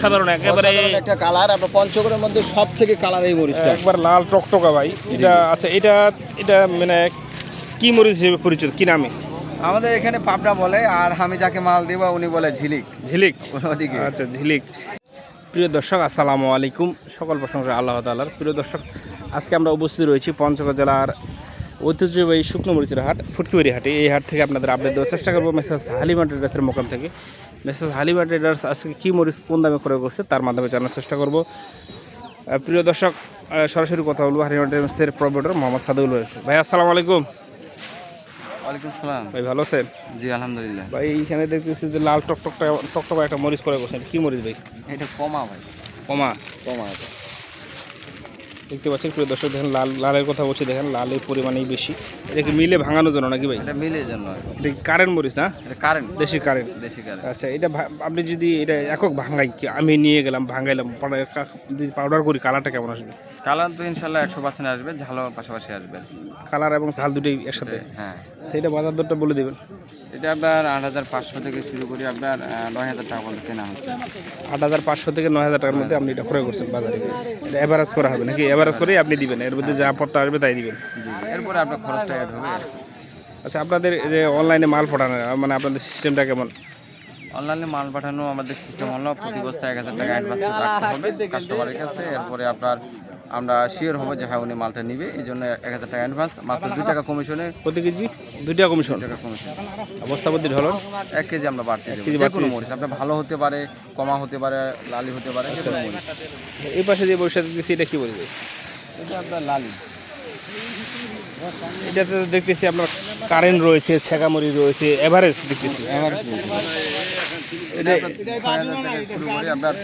অসাধারণ একেবারে একটা কালার। আপনার পঞ্চগড়ের মধ্যে সবথেকে কালার এই মরিচটা, একবার লাল টকটকা ভাই। এটা আচ্ছা, এটা মানে কি মরিচ হিসেবে পরিচিত, কি নামে? আমাদের এখানে পাবনা বলে, আর আমি যাকে মাল দিব উনি বলে ঝিলিক। ঝিলিক, ওদিকে। আচ্ছা ঝিলিক। প্রিয় দর্শক আসসালামু আলাইকুম, সকল প্রশংসা আল্লাহ তাআলার। প্রিয় দর্শক, আজকে আমরা উপস্থিত রয়েছি পঞ্চগড় জেলার ঐতিহ্যবাহী শুকনো মরিচের হাট, ফুটকিবাড়ি হাটে। এই হাট থেকে আপনাদের আপডেট দেওয়ার চেষ্টা করবো মেসেজ হালিমা ট্রেডার্সের মোকাম থেকে। মেসেজ হালিমা ট্রেডার্স আজকে কী মরিচ কোন দামে ক্রয় করছে তার মাধ্যমে জানার চেষ্টা করব। প্রিয় দর্শক, সরাসরি কথা বলবো হালিমা ট্রেডার্সের প্রোভাইডার মোহাম্মদ সাদুল ভাই। আসসালামু আলাইকুম। ওয়ালাইকুম আসসালাম ভাই, ভালো আছেন? জি আলহামদুলিল্লাহ। ভাই এইখানে দেখতেছি যে লাল টকটকা একটা মরিচ ক্রয় করছেন, কী মরিচ ভাই? এটা কমা ভাই, কমা। কমা। দেখতে পাচ্ছেন প্রিয় দর্শক, দেখেন লালের কথা বলছি, দেখেন লালের পরিমাণেই বেশি। এটা কি মিলে ভাঙানোর জন্য নাকি ভাই? এটা মিলের জন্য। এটা কারেন্ট মরিচ না? এটা কারেন্ট, দেশি কারেন্ট। দেশি কারেন্ট। আচ্ছা, এটা আপনি যদি এটা একক ভাঙাই, কি আমি নিয়ে গেলাম ভাঙাইলাম, যদি পাউডার করি কালারটা কেমন আসবে? কালার তো ইনশাল্লাহ 100% আসবে, ঝালও পাশাপাশি আসবে। কালার এবং ঝাল দুটোই একসাথে? হ্যাঁ। সেইটা বাজার দরটা বলে দেবেন। এটা আপনার 8,500 থেকে শুরু করি আপনার 9,000 টাকা পর্যন্ত কেনা হচ্ছে। 8,500 থেকে 9,000 টাকার মধ্যে আপনি এটা ক্রয় করছেন বাজারে। এটা এভারেজ করা হবে নাকি? এভারেজ করেই আপনি দিবেন, এর মধ্যে যা পড়তে আসবে তাই দিবেন। এরপরে আপনার খরচটা অ্যাড হবে। আচ্ছা, আপনাদের যে অনলাইনে মাল পাঠানো, মানে আপনাদের সিস্টেমটা কেমন? অনলাইনে মাল পাঠানো আমাদের সিস্টেম হলো প্রতি বছর 1,000 টাকা অ্যাডভান্স রাখতে হবে কাস্টমারের কাছে। এরপরে আমরা শিওর হবো যে হ্যাঁ উনি মালটা নিবে, এই জন্য 1,000 টাকা অ্যাডভান্স, মাত্র 2 টাকা কমিশনে। প্রতি কেজি 2 টাকা কমিশন? 2 টাকা কমিশন। বস্তাপতি ঢলন 1 কেজি আমরা বাড়তে দেবো। যে কোনো মরিচ আপনার ভালো হতে পারে, কমা হতে পারে, লালি হতে পারে, যে কোনো মরিচ। এই পাশে যে বৈশাখ দেখতেছি, এটা কি বলবে? এটা আপনার লালি। এটাতে দেখতেছি আপনার কারেন্ট রয়েছে, ছেঁকামরি রয়েছে, এভারেজ দেখতেছি। এটা 6,000 টাকা শুরু করে আপনার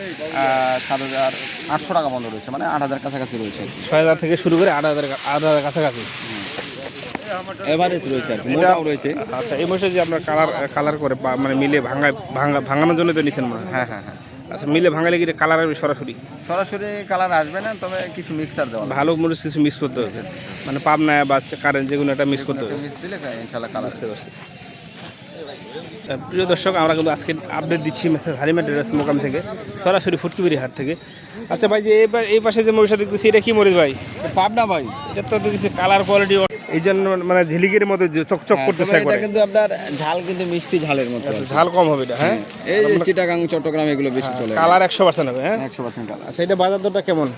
7,800 টাকা বন্ধ রয়েছে, মানে 8,000 কাছাকাছি রয়েছে। 6,000 থেকে শুরু করে 8,000 কাছাকাছি এভারেজ রয়েছে আর কি, মোটাও রয়েছে। আচ্ছা, এই বছর যে আপনার কালার করে মানে মিলে ভাঙানোর জন্য তো নিচ্ছেন মনে হয়? হ্যাঁ হ্যাঁ হ্যাঁ। আচ্ছা, মিলে ভাঙালে কি কালার আসবে সরাসরি? সরাসরি কালার আসবে না, তবে কিছু মিক্সার দেওয়া ভালো মরিচ কিছু মিক্স করতে হবে, মানে পাবনা বা কারেন্ট যেগুলো একটা মিক্স করতে হবে। মিক্স দিলে ইনশাআল্লাহ কালার আসতে পারছে। প্রিয় দর্শক, আমরা কিন্তু আজকে আপডেট দিচ্ছি মেসেজ হালিমা ট্রেডার্স মোকাম থেকে, সরাসরি ফুটকিবাড়ি হাট থেকে। আচ্ছা ভাই, যে এই পাশে যে মরিচটা দেখতেছি, এটা কি মরিচ ভাই? পাবনা ভাই। এটা তো দেখতেছি কালার কোয়ালিটি এই জন্য মানে ঝিলিকের মতো চকচক করতেছে। এটা কিন্তু আপনার ঝাল কিন্তু মিষ্টি ঝালের মতো। ঝাল কম হবে এটা? হ্যাঁ, এই যে চিটাগাং চট্টগ্রাম এগুলো বেশি চলে। কালার 100% হবে? হ্যাঁ 100% কালার। আচ্ছা, এটা বাজার দরটা কেমন?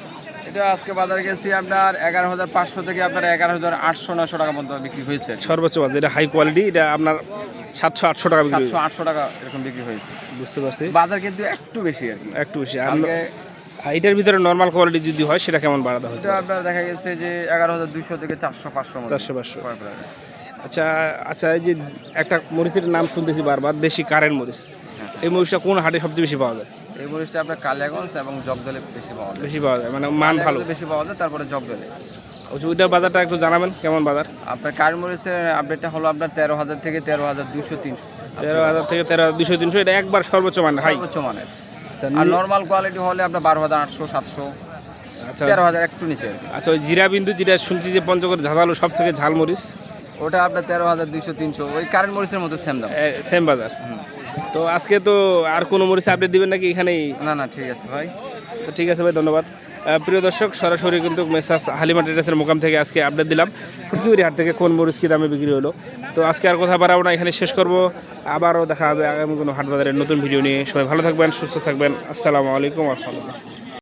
এটা আজকে বাজারে গেছি আপনার 11,500 থেকে আপনার 11,800-900 টাকা পর্যন্ত বিক্রি হয়েছে সর্বোচ্চ বাজার। এটা হাই কোয়ালিটি, এটা আপনার 700-800 টাকা বিক্রি। 700-800 টাকা এরকম বিক্রি হয়েছে। বুঝতে পারছি, বাজার কিন্তু একটু বেশি আর কি, একটু বেশি। আর এটার ভিতরে নর্মাল কোয়ালিটি যদি হয় সেটা কেমন বাড়াতে হয়? এটা আপনার দেখা গেছে যে 11,200 থেকে 400-500 400-500। আচ্ছা আচ্ছা, এই যে একটা মরিচের নাম শুনতেছি বারবার, দেশি কারেন্ট মরিচ, এই মরিচটা কোন হাটে সবচেয়ে বেশি পাওয়া যায়? এই মরিচটা আপনার কালিয়াগঞ্জ এবং জগদলে বেশি পাওয়া যায়। বেশি পাওয়া যায় মানে মান ভালো বেশি পাওয়া যায়, তারপরে জগদলে। ওইটার বাজারটা একটু জানাবেন, কেমন বাজার? আপনার কারেন্ট মরিচের আপডেটটা হলো আপনার 13,000 থেকে 13,200-300। 13,000 থেকে 13,200-300, এটা একবার সর্বোচ্চ মান হাই সর্বোচ্চ মানের। আর নর্মাল কোয়ালিটি হলে আপনার 12,800-700। আচ্ছা 13,000 একটু নিচে। আচ্ছা, ওই জিরা বিন্দু যেটা শুনছি যে পঞ্চগড় ঝাঁঝালো সব থেকে ঝাল মরিচ, ওটা আপনার 13,200-300, ওই কারেন্ট মরিচের মতো সেম দাম, সেম বাজার। তো আজকে তো আর কোনো মরিচ আপডেট দিবেন নাকি এখানেই? না ঠিক আছে ভাই। তো ঠিক আছে ভাই, ধন্যবাদ। প্রিয় দর্শক, সরাসরি কিন্তু মেসাজ হালিমা ট্রেডার্সের মোকাম থেকে আজকে আপডেট দিলাম ফুটকিবাড়ি হাট থেকে কোন মরিচ কী দামে বিক্রি হলো। তো আজকে আর কথা বাড়াবো না, এখানে শেষ করবো। আবারও দেখা হবে আগামী কোনো হাট বাজারের নতুন ভিডিও নিয়ে। সবাই ভালো থাকবেন, সুস্থ থাকবেন। আসসালামু আলাইকুম ওয়া রাহমাতুল্লাহ।